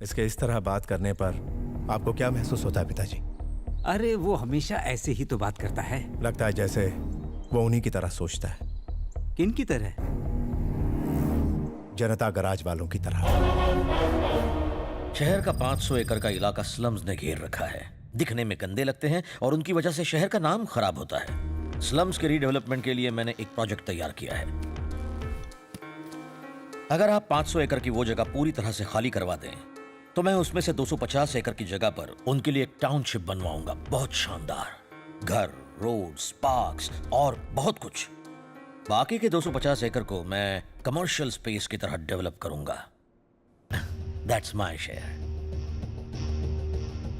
इसके इस तरह बात करने पर आपको क्या महसूस होता है पिताजी? अरे वो हमेशा ऐसे ही तो बात करता है। लगता है जैसे वो उन्हीं की तरह सोचता है। किन की तरह? जनता गराज वालों की तरह। शहर का 500 एकड़ का इलाका स्लम्स ने घेर रखा है। दिखने में गंदे लगते हैं और उनकी वजह से शहर का नाम खराब होता है। स्लम्स के रीडेवलपमेंट के लिए मैंने एक प्रोजेक्ट तैयार किया है। अगर आप 500 एकड़ की वो जगह पूरी तरह से खाली करवा दें तो मैं उसमें से 250 एकड़ की जगह पर उनके लिए एक टाउनशिप बनवाऊंगा। बहुत शानदार घर, रोड्स, पार्क्स और बहुत कुछ। बाकी के 250 एकड़ को मैं कमर्शियल स्पेस की तरह डेवलप करूंगा। That's my share.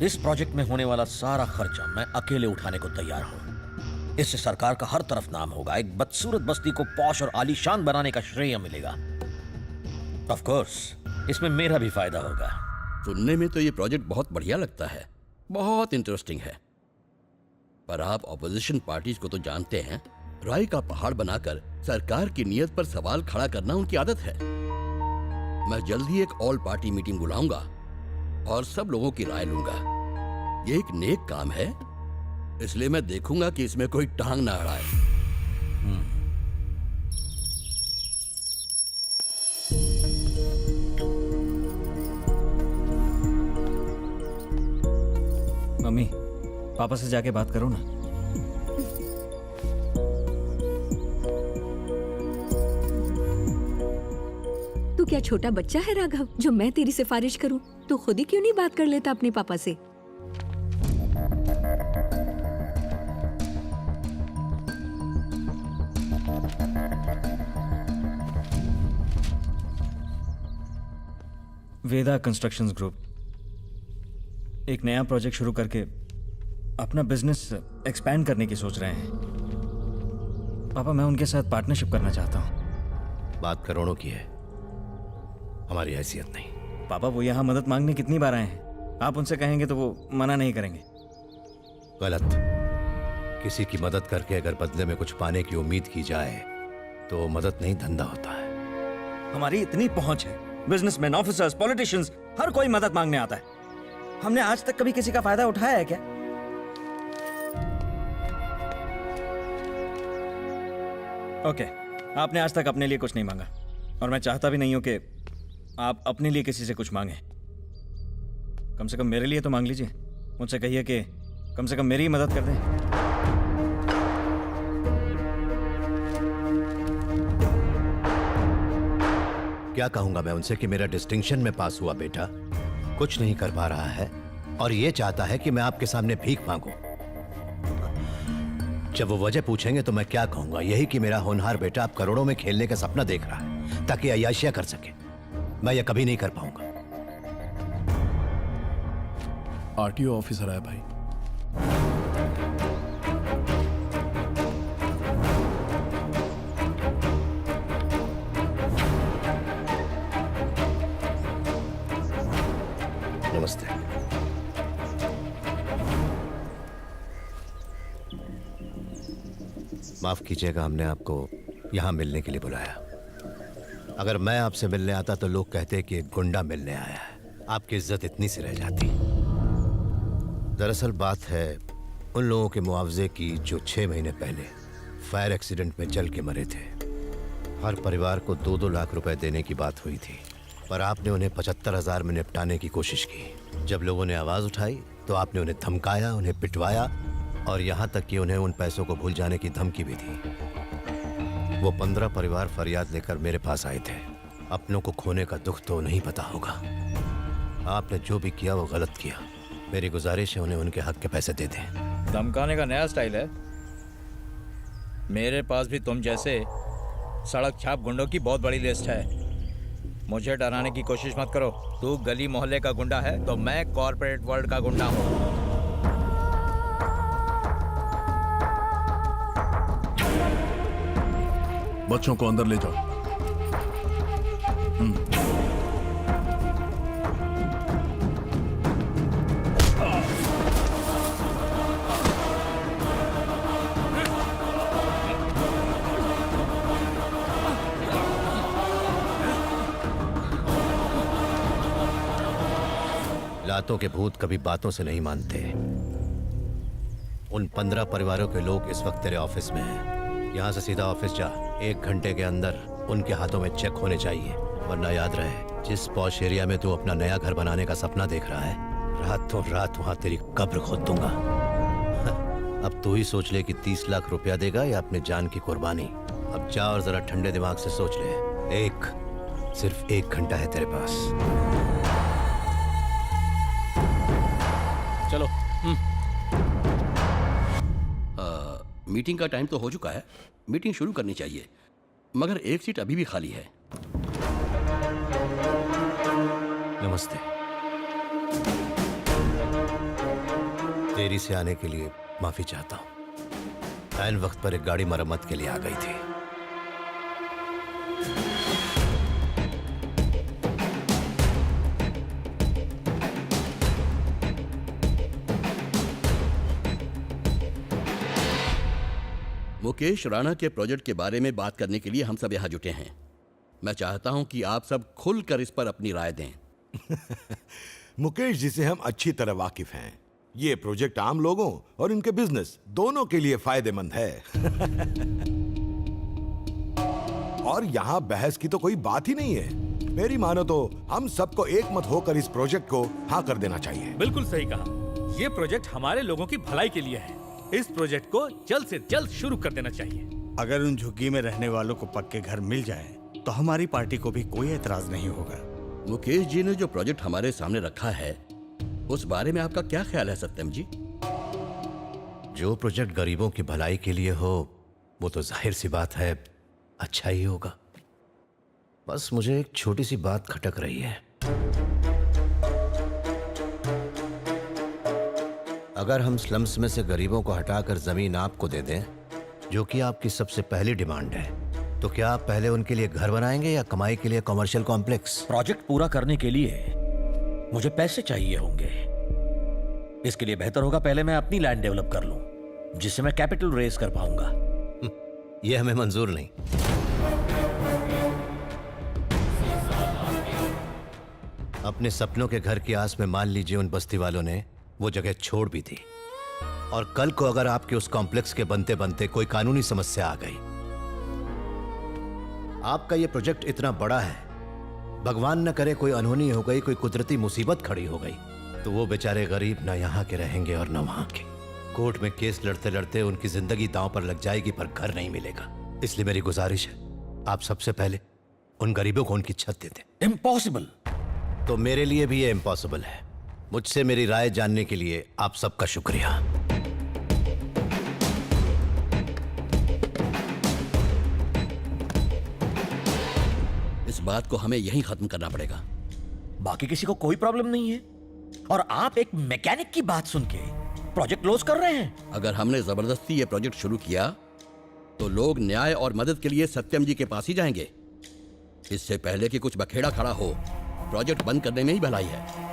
इस प्रोजेक्ट में होने वाला सारा खर्चा मैं अकेले उठाने को तैयार हूं। इससे सरकार का हर तरफ नाम होगा। एक बदसूरत बस्ती को पॉश और आलीशान बनाने का श्रेय मिलेगा। ऑफ कोर्स इसमें मेरा भी फायदा होगा। सुनने में तो ये प्रोजेक्ट बहुत बढ़िया लगता है, बहुत इंटरेस्टिंग है। पर आप ऑपोजिशन पार्टीज को तो जानते हैं, राय का पहाड़ बनाकर सरकार की नीयत पर सवाल खड़ा करना उनकी आदत है। मैं जल्द ही एक ऑल पार्टी मीटिंग बुलाऊंगा और सब लोगों की राय लूंगा। ये एक नेक काम है, इसलिए मैं देखूंगा कि इसमें कोई टांग ना अड़ाए। मम्मी, पापा से जाके बात करो ना। तू क्या छोटा बच्चा है राघव, जो मैं तेरी सिफारिश करूं? तू खुद ही क्यों नहीं बात कर लेता अपने पापा से? वेदा कंस्ट्रक्शंस ग्रुप एक नया प्रोजेक्ट शुरू करके अपना बिजनेस एक्सपैंड करने की सोच रहे हैं। पापा, मैं उनके साथ पार्टनरशिप करना चाहता हूँ। बात करोड़ों की है, हमारी हैसियत नहीं। पापा, वो यहाँ मदद मांगने कितनी बार आए हैं। आप उनसे कहेंगे तो वो मना नहीं करेंगे। गलत। किसी की मदद करके अगर बदले में कुछ पाने की उम्मीद की जाए तो मदद नहीं, धंधा होता है। हमारी इतनी पहुंच है, बिजनेसमैन, ऑफिसर्स, पॉलिटिशियंस, हर कोई मदद मांगने आता है। हमने आज तक कभी किसी का फायदा उठाया है क्या? ओके, आपने आज तक अपने लिए कुछ नहीं मांगा और मैं चाहता भी नहीं हूं कि आप अपने लिए किसी से कुछ मांगे। कम से कम मेरे लिए तो मांग लीजिए। मुझसे कहिए कि कम से कम मेरी ही मदद कर दें। क्या कहूंगा मैं उनसे कि मेरा डिस्टिंक्शन में पास हुआ बेटा कुछ नहीं कर पा रहा है और ये चाहता है कि मैं आपके सामने भीख मांगूं। जब वो वजह पूछेंगे तो मैं क्या कहूंगा? यही कि मेरा होनहार बेटा अब करोड़ों में खेलने का सपना देख रहा है ताकि अय्याशियां कर सके। मैं ये कभी नहीं कर पाऊंगा। आरटीओ ऑफिसर आया भाई। नमस्ते। माफ कीजिएगा, हमने आपको यहां मिलने के लिए बुलाया। अगर मैं आपसे मिलने आता तो लोग कहते कि एक गुंडा मिलने आया है। आपकी इज्जत इतनी सी रह जाती। दरअसल बात है उन लोगों के मुआवजे की जो 6 महीने पहले फायर एक्सीडेंट में जल के मरे थे। हर परिवार को 2-2 लाख रुपए देने की बात हुई थी, पर आपने उन्हें 75,000 में निपटाने की कोशिश की। जब लोगों ने आवाज उठाई तो आपने उन्हें धमकाया, उन्हें पिटवाया और यहाँ तक कि उन्हें उन पैसों को भूल जाने की धमकी भी दी। वो 15 परिवार फरियाद लेकर मेरे पास आए थे। अपनों को खोने का दुख तो नहीं पता होगा। आपने जो भी किया वो गलत किया। मेरी गुजारिश है उन्हें उनके हक के पैसे दे दें। धमकाने का नया स्टाइल है। मेरे पास भी तुम जैसे सड़क छाप गुंडों की बहुत बड़ी लिस्ट है। मुझे डराने की कोशिश मत करो। तू गली मोहल्ले का गुंडा है तो मैं कॉर्पोरेट वर्ल्ड का गुंडा हूँ। बच्चों को अंदर ले जाओ। लातों के भूत कभी बातों से नहीं मानते। उन 15 परिवारों के लोग इस वक्त तेरे ऑफिस में हैं। यहाँ से सीधा ऑफिस जा। 1 घंटे के अंदर उनके हाथों में चेक होने चाहिए, वरना याद रहे जिस पॉश एरिया में तू अपना नया घर बनाने का सपना देख रहा है, रातों रात वहाँ तेरी कब्र खोद दूंगा। अब तू ही सोच ले कि 30 लाख रुपया देगा या अपने जान की कुर्बानी। अब जा और जरा ठंडे दिमाग से सोच ले। सिर्फ 1 घंटा है तेरे पास। चलो। मीटिंग का टाइम तो हो चुका है, मीटिंग शुरू करनी चाहिए, मगर एक सीट अभी भी खाली है। नमस्ते। देरी से आने के लिए माफी चाहता हूँ। ऐन वक्त पर एक गाड़ी मरम्मत के लिए आ गई थी। मुकेश राणा के प्रोजेक्ट के बारे में बात करने के लिए हम सब यहाँ जुटे हैं। मैं चाहता हूँ कि आप सब खुलकर इस पर अपनी राय दें। मुकेश जी से हम अच्छी तरह वाकिफ हैं। ये प्रोजेक्ट आम लोगों और इनके बिजनेस दोनों के लिए फायदेमंद है। और यहाँ बहस की तो कोई बात ही नहीं है। मेरी मानो तो हम सबको एक मत होकर इस प्रोजेक्ट को हाँ कर देना चाहिए। बिल्कुल सही कहा। ये प्रोजेक्ट हमारे लोगों की भलाई के लिए है। इस प्रोजेक्ट को जल्द से जल्द शुरू कर देना चाहिए। अगर उन झुग्गी में रहने वालों को पक्के घर मिल जाए तो हमारी पार्टी को भी कोई एतराज नहीं होगा। मुकेश जी ने जो प्रोजेक्ट हमारे सामने रखा है उस बारे में आपका क्या ख्याल है सत्यम जी? जो प्रोजेक्ट गरीबों की भलाई के लिए हो वो तो जाहिर सी बात है अच्छा ही होगा। बस मुझे एक छोटी सी बात खटक रही है। अगर हम स्लम्स में से गरीबों को हटाकर जमीन आपको दे दें, जो कि आपकी सबसे पहली डिमांड है, तो क्या आप पहले उनके लिए घर बनाएंगे या कमाई के लिए कमर्शियल कॉम्प्लेक्स? प्रोजेक्ट पूरा करने के लिए मुझे पैसे चाहिए होंगे। इसके लिए बेहतर होगा पहले मैं अपनी लैंड डेवलप कर लूं, जिससे मैं कैपिटल रेज कर पाऊंगा। यह हमें मंजूर नहीं। अपने सपनों के घर की आस में मान लीजिए उन बस्ती वालों ने वो जगह छोड़ भी दी, और कल को अगर आपके उस कॉम्प्लेक्स के बनते बनते कोई कानूनी समस्या आ गई, आपका ये प्रोजेक्ट इतना बड़ा है, भगवान न करे कोई अनहोनी हो गई, कोई कुदरती मुसीबत खड़ी हो गई, तो वो बेचारे गरीब ना यहाँ के रहेंगे और ना वहां के। कोर्ट में केस लड़ते लड़ते उनकी जिंदगी दांव पर लग जाएगी, पर घर नहीं मिलेगा। इसलिए मेरी गुजारिश है, आप सबसे पहले उन गरीबों को उनकी छत दे दें। इम्पॉसिबल। तो मेरे लिए भी ये इम्पॉसिबल है। मुझसे मेरी राय जानने के लिए आप सबका शुक्रिया। इस बात को हमें यहीं खत्म करना पड़ेगा। बाकी किसी को कोई प्रॉब्लम नहीं है, और आप एक मैकेनिक की बात सुन के प्रोजेक्ट क्लोज कर रहे हैं। अगर हमने जबरदस्ती ये प्रोजेक्ट शुरू किया तो लोग न्याय और मदद के लिए सत्यम जी के पास ही जाएंगे। इससे पहले कि कुछ बखेड़ा खड़ा हो, प्रोजेक्ट बंद करने में ही भलाई है।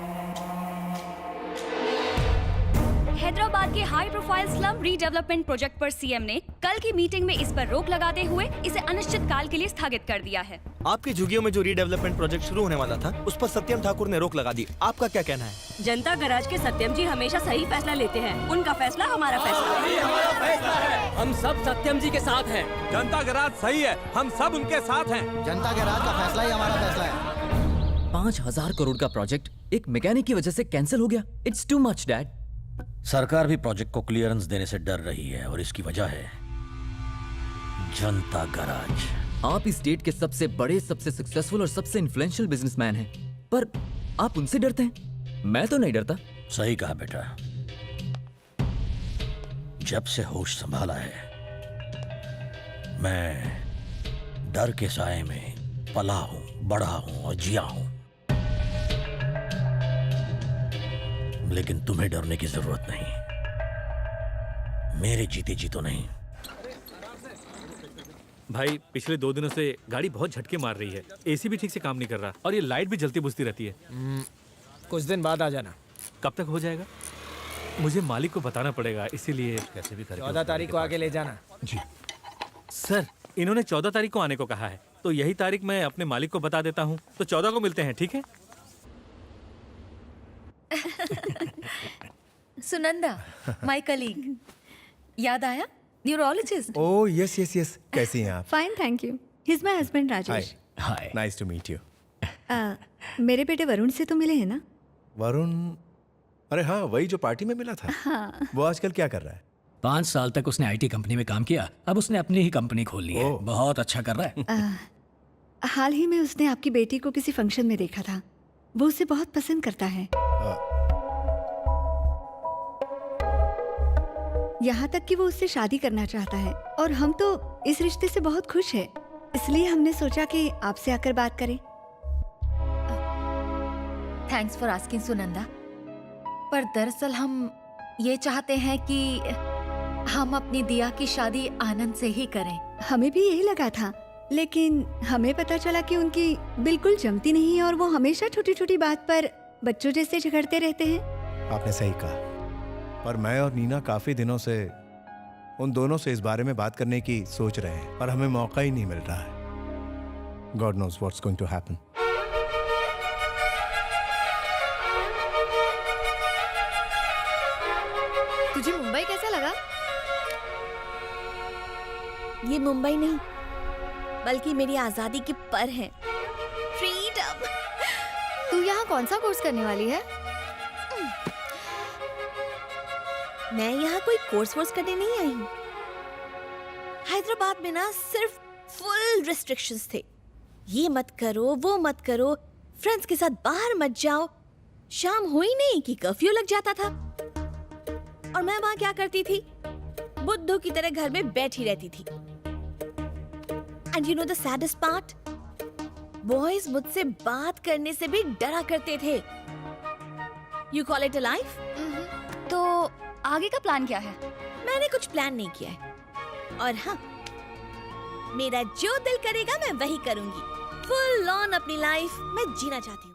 हैदराबाद के high profile slum redevelopment project पर सीएम ने कल की मीटिंग में इस पर रोक लगाते हुए इसे अनिश्चित काल के लिए स्थगित कर दिया है। आपकी झुग्गियों में जो रीडेवलपमेंट प्रोजेक्ट शुरू होने वाला था, उस पर सत्यम ठाकुर ने रोक लगा दी। आपका क्या कहना है? जनता गराज के सत्यम जी हमेशा सही फैसला लेते हैं। उनका फैसला हमारा फैसला है। हम सब सत्यम जी के साथ हैं। जनता गराज सही है, हम सब उनके साथ हैं। जनता गराज का फैसला ही हमारा फैसला है। 5,000 करोड़ का प्रोजेक्ट एक मैकेनिक की वजह से कैंसिल हो गया। It's too much dad. सरकार भी प्रोजेक्ट को क्लियरेंस देने से डर रही है, और इसकी वजह है जनता गराज। आप इस स्टेट के सबसे बड़े, सबसे सक्सेसफुल और सबसे इन्फ्लुएंशियल बिजनेसमैन हैं, पर आप उनसे डरते हैं। मैं तो नहीं डरता। सही कहा बेटा। जब से होश संभाला है, मैं डर के साए में पला हूं, बढ़ा हूं और जिया हूं। लेकिन तुम्हें डरने की जरूरत नहीं, मेरे जीते जी तो नहीं। भाई पिछले 2 दिनों से गाड़ी बहुत झटके मार रही है। एसी भी ठीक से काम नहीं कर रहा, और ये लाइट भी जलती बुझती रहती है। कुछ दिन बाद आ जाना। कब तक हो जाएगा? मुझे मालिक को बताना पड़ेगा, इसीलिए कैसे भी करके 14 तारीख को आके ले जाना। जी सर, इन्होंने 14 तारीख को आने को कहा है, तो यही तारीख मैं अपने मालिक को बता देता हूँ। तो 14 को मिलते हैं, ठीक है? सुनंदा, माय कलीग, याद आया? Neurologist. Oh yes yes yes, कैसी हैं आप? Fine thank you. He is my husband Rajesh. Hi, nice to meet you. मेरे बेटे वरुण से तो मिले हैं ना? वरुण, अरे हाँ, वही जो पार्टी में मिला था। हाँ। वो आजकल क्या कर रहा है? 5 साल तक उसने आईटी कंपनी में काम किया, अब उसने अपनी ही कंपनी खोल ली है। बहुत अच्छा कर रहा है। हाल ही में उसने आपकी बेटी को किसी फंक्शन में देखा था। वो उसे बहुत पसंद करता है। यहाँ तक कि वो उससे शादी करना चाहता है और हम तो इस रिश्ते से बहुत खुश हैं। इसलिए हमने सोचा कि आपसे आकर बात करें। थैंक्स फॉर आस्किंग सुनंदा, पर दरअसल हम ये चाहते हैं कि हम अपनी दिया की शादी आनंद से ही करें। हमें भी यही लगा था, लेकिन हमें पता चला कि उनकी बिल्कुल जमती नहीं है और वो हमेशा छोटी छोटी बात पर बच्चों जैसे झगड़ते रहते हैं। आपने सही कहा, पर मैं और नीना काफी दिनों से उन दोनों से इस बारे में बात करने की सोच रहे हैं, पर हमें मौका ही नहीं मिल रहा है। God knows what's going to happen. तुझे मुंबई कैसा लगा? ये मुंबई नहीं, बल्कि मेरी आजादी की पर है। फ्रीडम। तू यहाँ कौन सा कोर्स करने वाली है? मैं यहाँ कोई कोर्स करने नहीं आई हूँ। हैदराबाद में ना सिर्फ फुल रिस्ट्रिक्शंस थे। ये मत करो, वो मत करो, फ्रेंड्स के साथ बाहर मत जाओ। शाम हुई नहीं कि कर्फ्यू लग जाता था और मैं वहां क्या करती थी? बुद्धू की तरह घर में बैठी रहती थी। And you know the saddest part, boys मुझसे बात करने से भी डरा करते थे। You call it a life? तो आगे का प्लान क्या है? मैंने कुछ प्लान नहीं किया है, और हाँ, मेरा जो दिल करेगा मैं वही करूंगी। फुल ऑन अपनी लाइफ मैं जीना चाहती हूँ।